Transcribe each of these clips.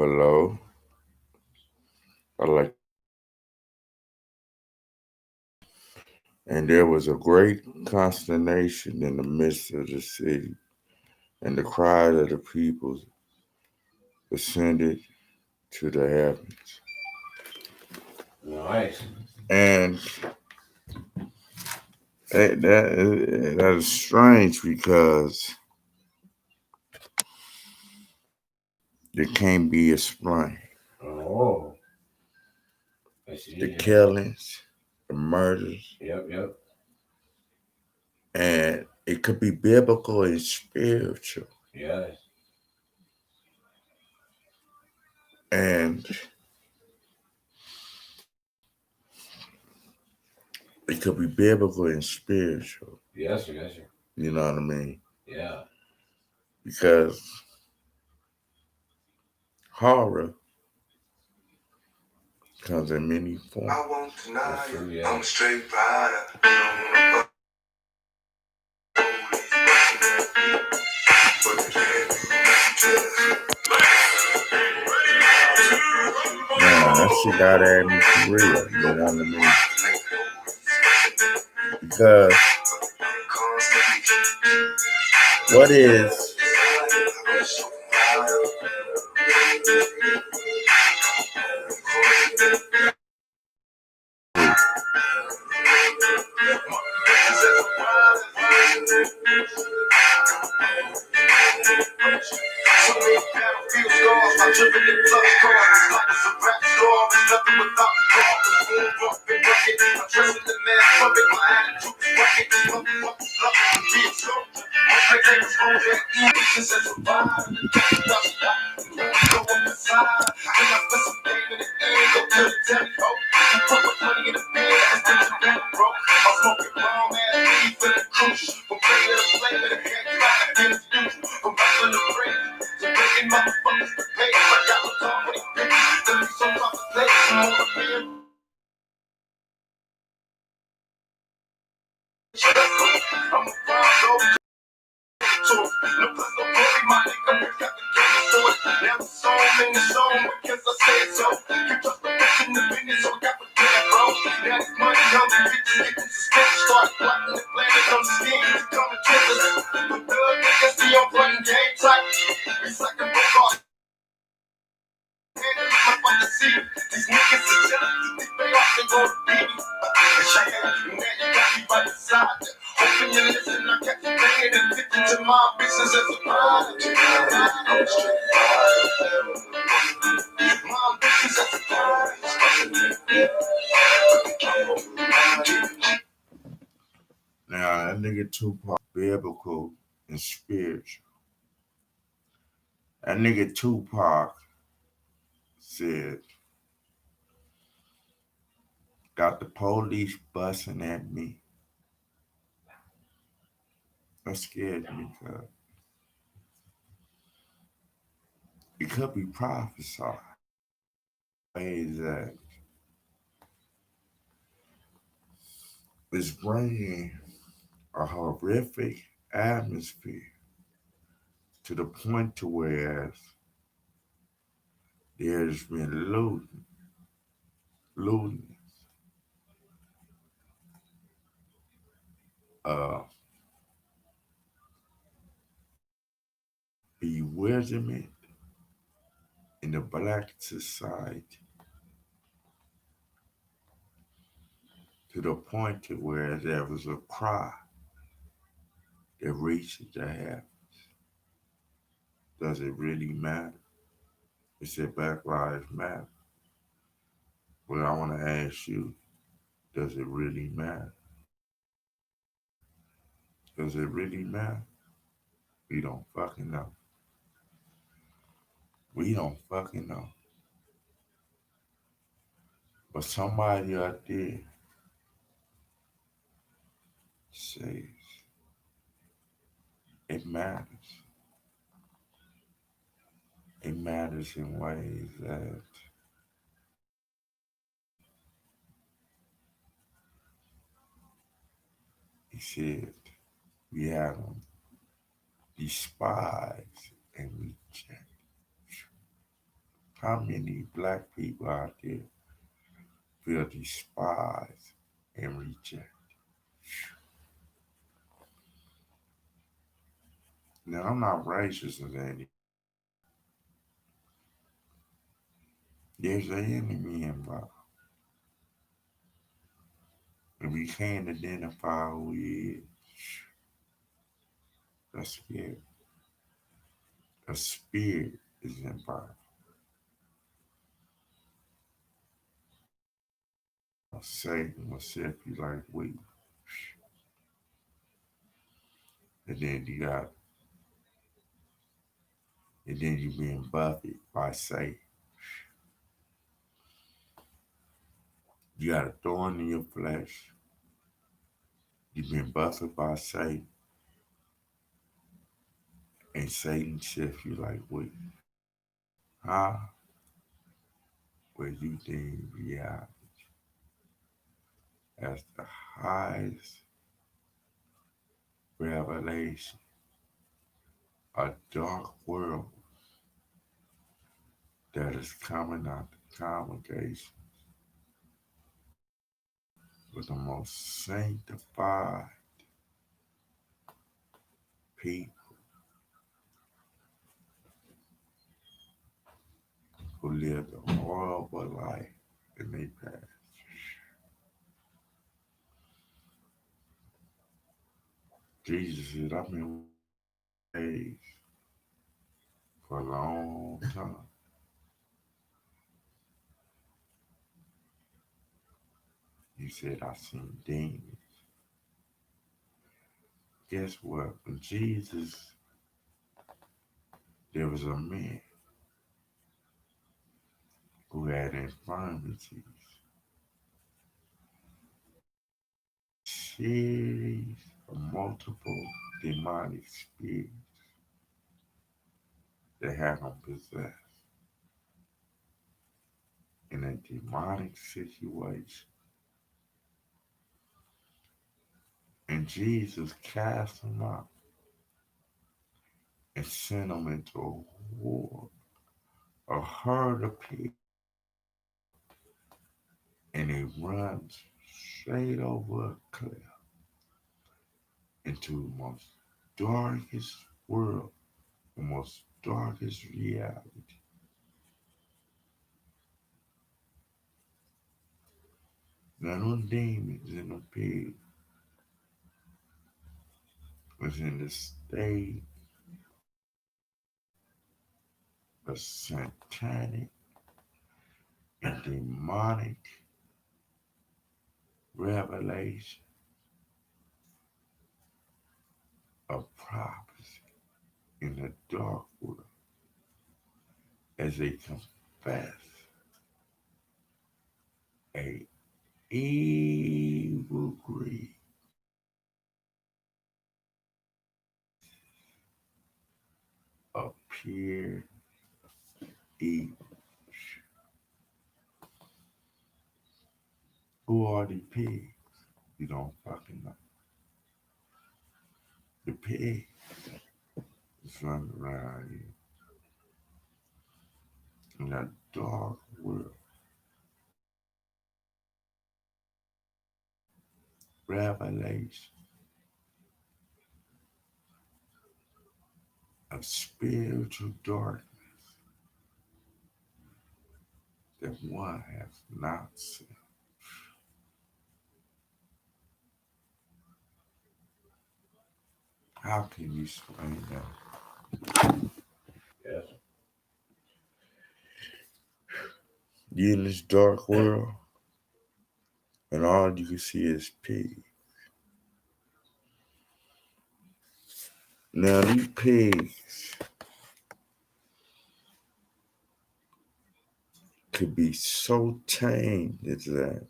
below. I like, and there was a great consternation in the midst of the city, and the cry of the people ascended to the heavens. Nice. And that is strange because it can't be explained. Oh, I The see. killings, the murders, Yep, yep. and it could be biblical and spiritual, Yes. and it could be biblical and spiritual. Yes, sir. Yes, sir. You know what I mean? Yeah. Because horror comes in many forms. I won't deny That's it. true, yeah. I'm a straight rider. I don't wanna fuck police busting that beat, but they can't do nothing to us. Man, that shit got at me for real. You know what I mean? Because what is So many battlefield scars, my driven in blood cars. Like it's a rap star, it's nothing without the car. Boom, rough and rugged. I trust in the man, rugged. My attitude is rugged. Motherfuckers love me to be a soldier. My name is home, that since as a rider. Go on the side. When I put some game in the end, go to the telly, ho. Put my money in the bed, that's the rap, bro. I'm smoking bomb ass weed for the crucial. From player to player, the head back against usual. From rapping to praise. So breaking motherfuckers to pay. I got the talk when he bitches. Then we so off the plate. I'm on the field. I'm a wild dog. So, no plus no glory, my nigga. We got the game so it. Now the song in the song because I said so. You just the bitch in the business, so I got the plan, bro. Now this money comes, bitches get them suspicious. Start plotting and planning on the schemes to come and kill us. But the niggas be on playing game tight. It's like a book off. These niggas is jealous. They pay off, they gon' beat me. And now you got me by the side. Hoping you listen, I kept you paying attention to my business as a prodigy. I'm straight fire. My business as a prodigy. now that nigga Tupac biblical and spiritual. That nigga Tupac said, got the police busting at me. That scared me because it could be prophesied. Ways that it's bringing a horrific atmosphere to the point to where there's been looting, uh, bewilderment in the black society to the point to where there was a cry that reached the heavens. Does it really matter? It said Black Lives Matter. Well, I want to ask you, does it really matter? Does it really matter? We don't fucking know. We don't fucking know. But somebody out there says it matters. It matters in ways that he said we have them despise and reject. How many black people out there feel despised and rejected? Now, I'm not racist or anything. There's an enemy involved. If we can't identify who he is, that's scary. A spirit is involved. Satan will set you like wheat. And then you got, and then you being buffeted by Satan. You got a thorn in your flesh. You've been buffeted by Satan, and Satan shifts you like wheat. Huh? Where you think reality as the highest revelation, a dark world that is coming out the congregation with the most sanctified people who lived a horrible life in their past. Jesus said, I've been raised for a long time. He said, I seen demons. Guess what? When Jesus, there was a man who had infirmities, series of multiple demonic spirits that had him possessed in a demonic situation. And Jesus cast him out and sent him into a war, a herd of pigs, and he runs straight over a cliff into the most darkest world, the most darkest reality. Now, them demons in the pig was in the state of satanic and demonic revelation of prophecy in the dark world as they confess a evil greed of pure evil. Who are the pigs? You don't fucking know. The pig is running around here in a dark world. Revelation of spiritual darkness that one has not seen. How can you explain that? Yes. You in this dark world, and all you can see is pigs. Now these pigs could be so tamed as that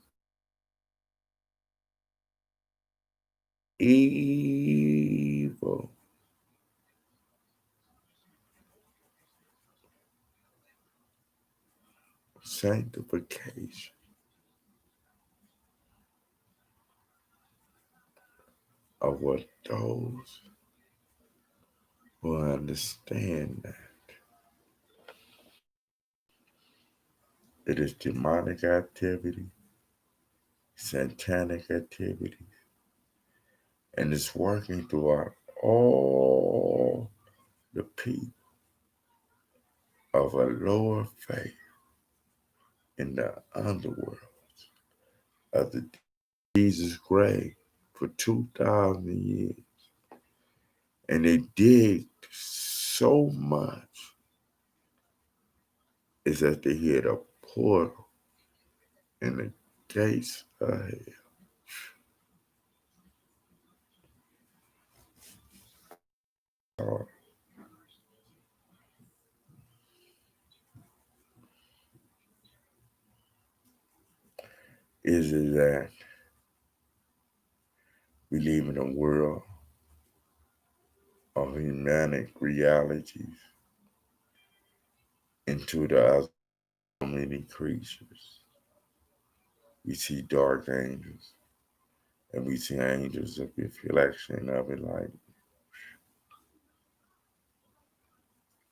evil sanctification of what those who understand that It is demonic activity, satanic activity, and it's working throughout all the people of a lower faith in the underworld of the Jesus grave for 2,000 years. And they digged so much is that they hit a portal in the gates of hell. Or is it that we live in a world of humanic realities into the other many creatures? We see dark angels and we see angels of reflection of it like,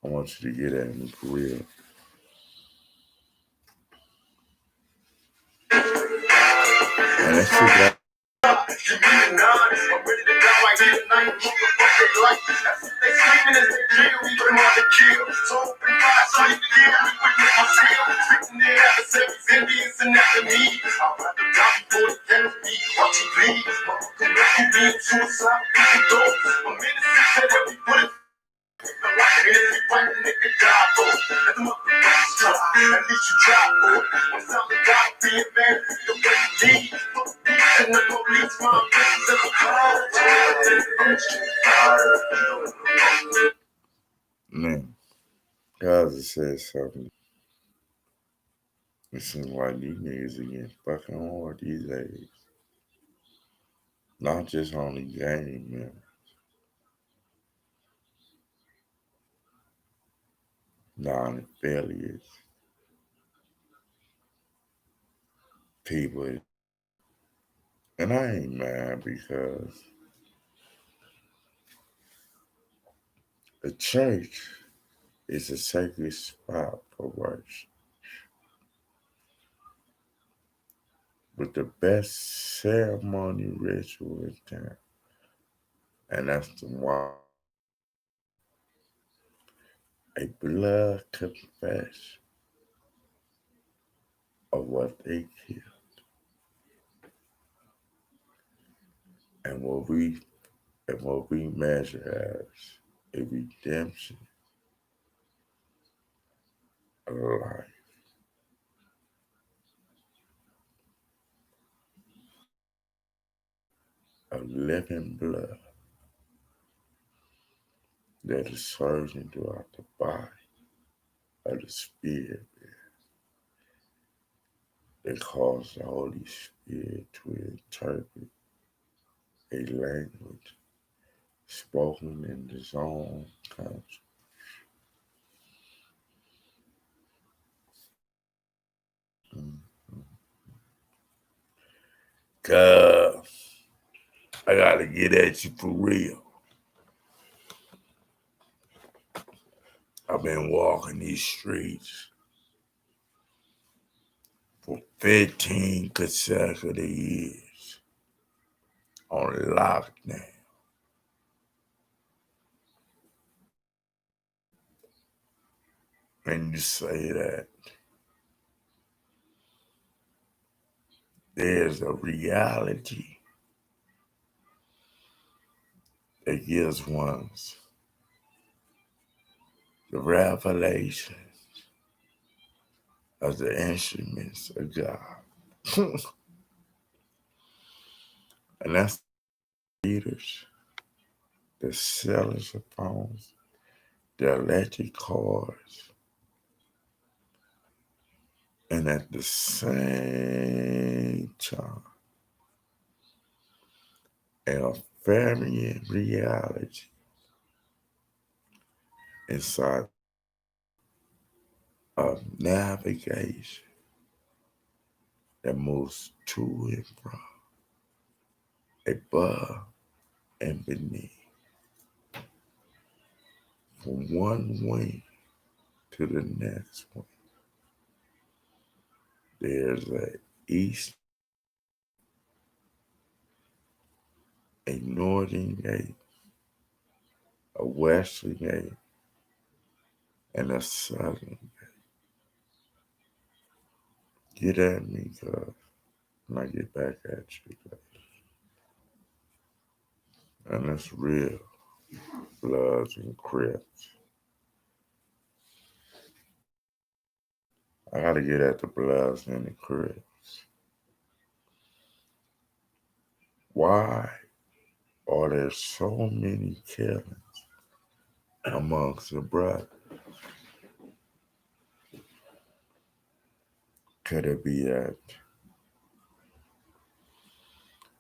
I want you to get at me for real. And that shit got You really none. I'm ready to die right here tonight. Motherfucker, like that's what they screaming as they jail me, but I'm on the kill. So open fire, so you can hear me with my tail. Spitting their adversaries, envious and after me. I'd rather die before the cannons be. Watch you bleed. Motherfucker, you being suicide, we can go. I'm innocent, said every bullet. I'm like an innocent white nigga die for. Let the motherfuckers try. At least you try for it. I'm sounding God being mad at the way you did. Fuck these and the police, my business is a call. man. God has said something. It seems like these niggas are getting fucking hard these days. Not just on the game, man. Non-affiliates, people. And I ain't mad because the church is a sacred spot for worship. With the best ceremony ritual in town. And that's the one, a blood confession of what they killed and what we measure as a redemption of life, of living blood that is surging throughout the body of the Spirit that caused the Holy Spirit to interpret a language spoken in his own country. God, I gotta get at you for real. I've been walking these streets for 15 consecutive years on lockdown. And you say that there's a reality that gives ones the revelation of the instruments of God. And that's the leaders, the sellers of phones, the electric cars, and at the same time, a very reality inside of navigation that moves to and from, above and beneath, from one wing to the next one. There's a eastern gate, a northern gate, a western gate, and a southern. Get at me, cuz, when I get back at you. And it's real. Bloods and Crips. I gotta get at the Bloods and the Crips. Why are there so many killings amongst the brothers? Could it be that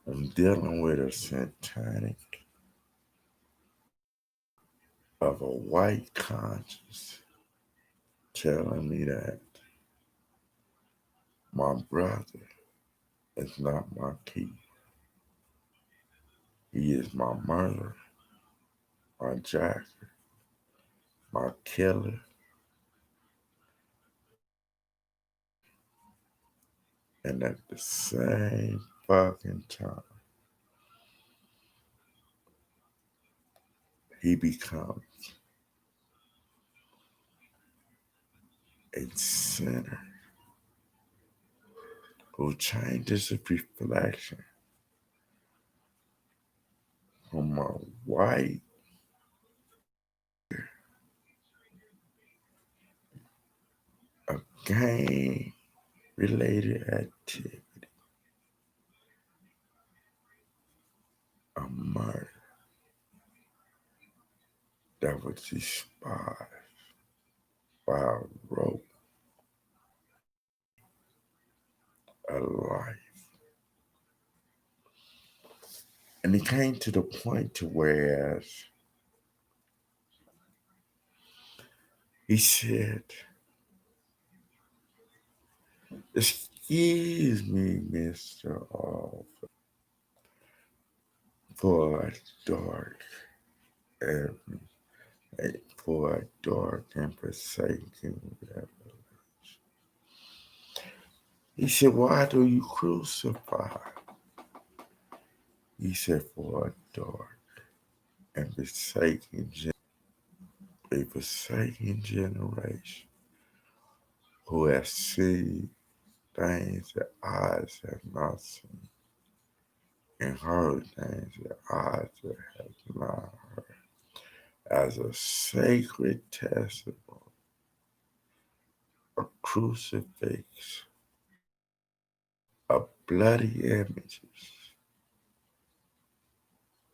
I'm dealing with a satanic of a white conscience telling me that my brother is not my keeper. He is my murderer, my jacker, my killer, and at the same fucking time, he becomes a sinner who changes his reflection from a white a gang related activity, a murder that was despised by a rope, a life. And it came to the point to whereas he said, "Excuse me, Mr. Officer, for a dark and for a dark and forsaken revelation." He said, "Why do you crucify?" He said, "For a dark and forsaken generation who has seen things that eyes have not seen and heard things that eyes that have not heard, as a sacred testimony, a crucifix, of bloody images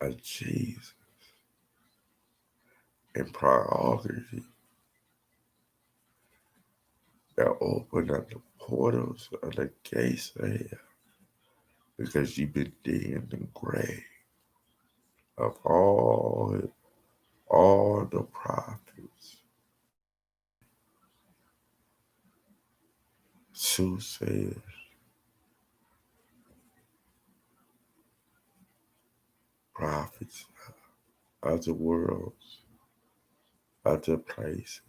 of Jesus and priority that open up the portals of the gates of hell because you've been digging the grave of all the prophets, soothsayers, prophets, other worlds, other places,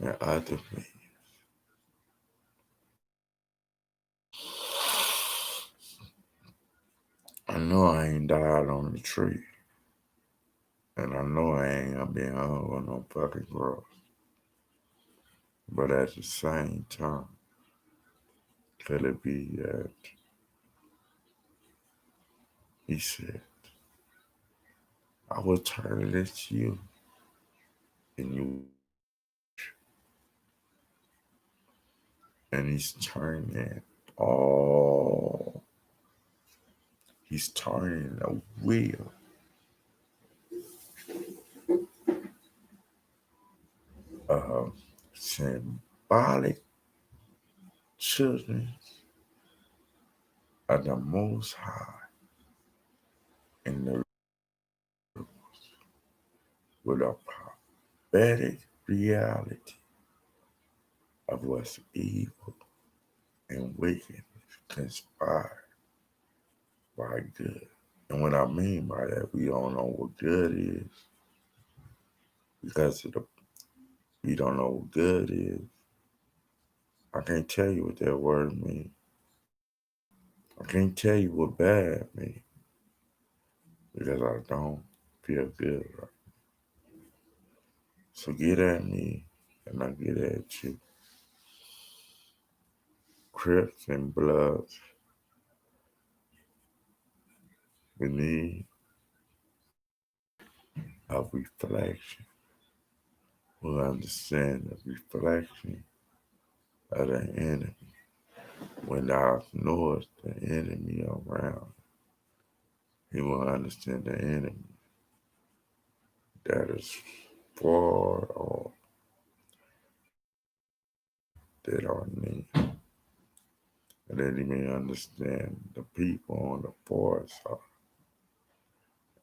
and other things. I know I ain't died on the tree, and I know I ain't gonna be hung on no fucking cross. But at the same time, could it be that he said, "I will turn it at you, and you," and all, he's turning the wheel of symbolic children of the Most High in the with a prophetic reality of what's evil and wickedness conspired by good. And what I mean by that, we don't know what good is because of the we don't know what good is I can't tell you what that word means. I can't tell you what bad means because I don't feel good. Right? So get at me and I get at you. Crips and Bloods, we need a reflection. We understand the reflection of the enemy. When I ignore the enemy around, he will understand the enemy that is far off, that are near. And then he may understand the people on the far side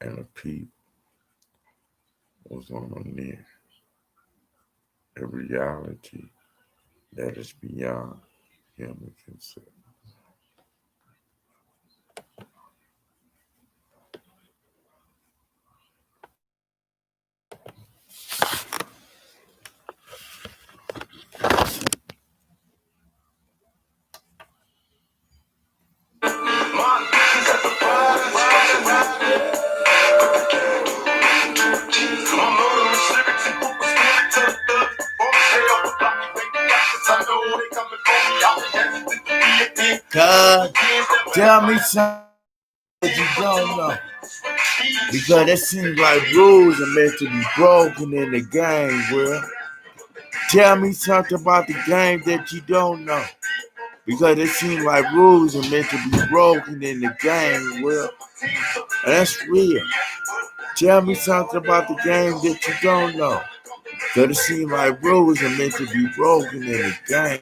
and the people who's on the near. A reality that is beyond human concept. Cuz, tell me something that you don't know. Because it seems like rules are meant to be broken in the game, Will. Tell me something about the game that you don't know. Because it seems like rules are meant to be broken in the game, Will. And that's real. Tell me something about the game that you don't know. Because it seems like rules are meant to be broken in the game.